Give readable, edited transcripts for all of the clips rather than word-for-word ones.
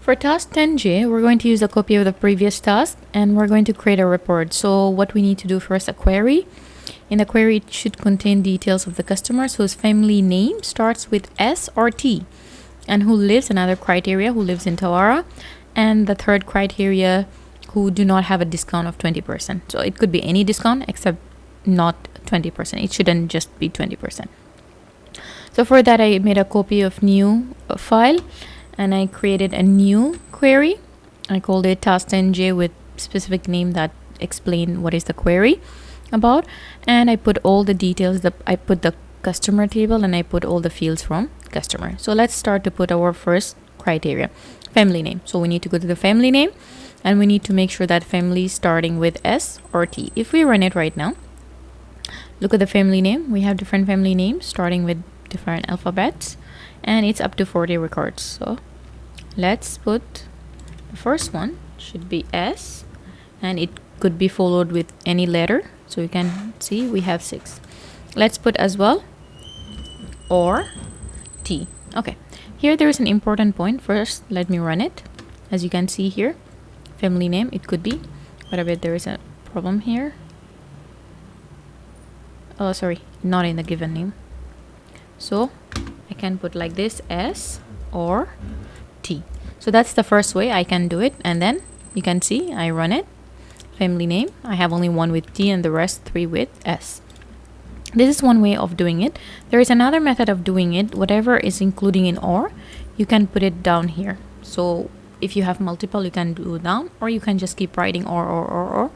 For task 10J, we're going to use a copy of the previous task and we're going to create a report. So what we need to do first, a query. In the query, it should contain details of the customer. So his family name starts with S or T, and who lives, another criteria, who lives in Tawara, and the third criteria, who do not have a discount of 20%. So it could be any discount except not 20%. It shouldn't just be 20%. So for that, I made a copy of new file and I created a new query. I called it task 10J with specific name that explain what is the query about, and I put all the details. I put the customer table and I put all the fields from customer. So let's start to put our first criteria, family name. So we need to go to the family name and we need to make sure that family is starting with S or T. If we run it right now, look at the family name. We have different family names starting with different alphabets, and it's up to 40 records. So let's put the first one, should be S, and it could be followed with any letter. So you can see we have 6. Let's put as well or T. Okay, here there is an important point. First, let me run it. As you can see here, family name, it could be, but I bet there is a problem here. Oh, sorry, not in the given name. So I can put like this, S or T. So that's the first way I can do it. And then you can see I run it. Family name, I have only one with T and the rest 3 with S. This is one way of doing it. There is another method of doing it. Whatever is including in OR, you can put it down here. So if you have multiple, you can do down, or you can just keep writing or,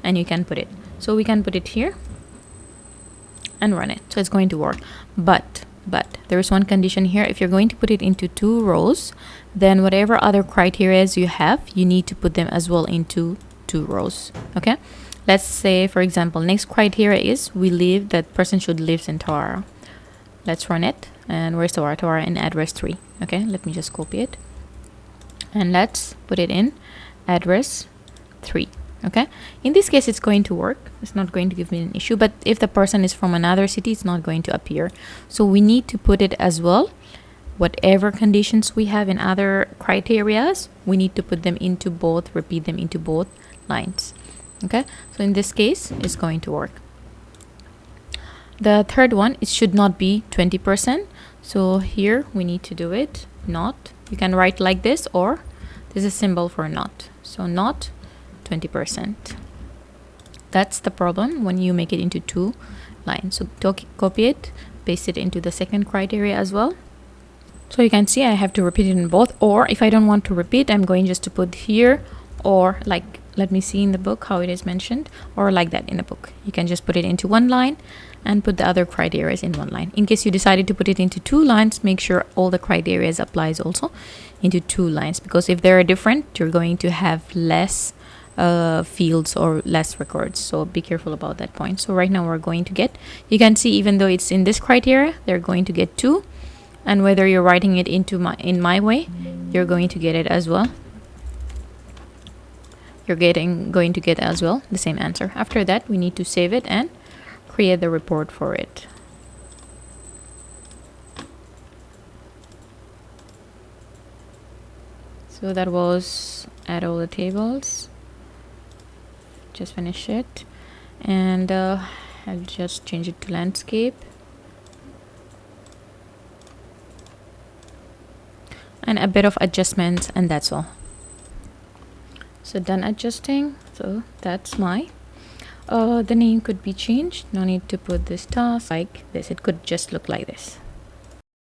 and you can put it. So we can put it here and run it. So it's going to work. But there is one condition here. If you're going to put it into 2 rows, then whatever other criteria you have, you need to put them as well into 2 rows. Okay, let's say for example, next criteria is that person should live in Tawara. Let's run it. And where's Tawara? Tawara in address 3. Okay, let me just copy it and let's put it in address 3. Okay, in this case it's going to work. It's not going to give me an issue, but if the person is from another city, it's not going to appear. So we need to put it as well. Whatever conditions we have in other criterias, we need to put them into both, repeat them into both lines. Okay, so in this case it's going to work. The third one, it should not be 20%. So here we need to do it not. You can write like this, or this is a symbol for not. So not 20%. That's the problem when you make it into 2 lines. So copy it, paste it into the second criteria as well. So you can see I have to repeat it in both, or if I don't want to repeat, I'm going just to put here, or like, let me see in the book how it is mentioned, or like that in the book. You can just put it into 1 line and put the other criteria in 1 line. In case you decided to put it into 2 lines, make sure all the criteria applies also into 2 lines, because if they are different, you're going to have less fields or less records. So be careful about that point. So right now we're going to get, you can see even though it's in this criteria, they're going to get 2, and whether you're writing it into in my way, you're going to get it as well. You're going to get as well the same answer. After that, we need to save it and create the report for it. So that was add all the tables. Just finish it, and I'll just change it to landscape and a bit of adjustments, and that's all. So done adjusting. So that's my the name could be changed. No need to put this task like this. It could just look like this.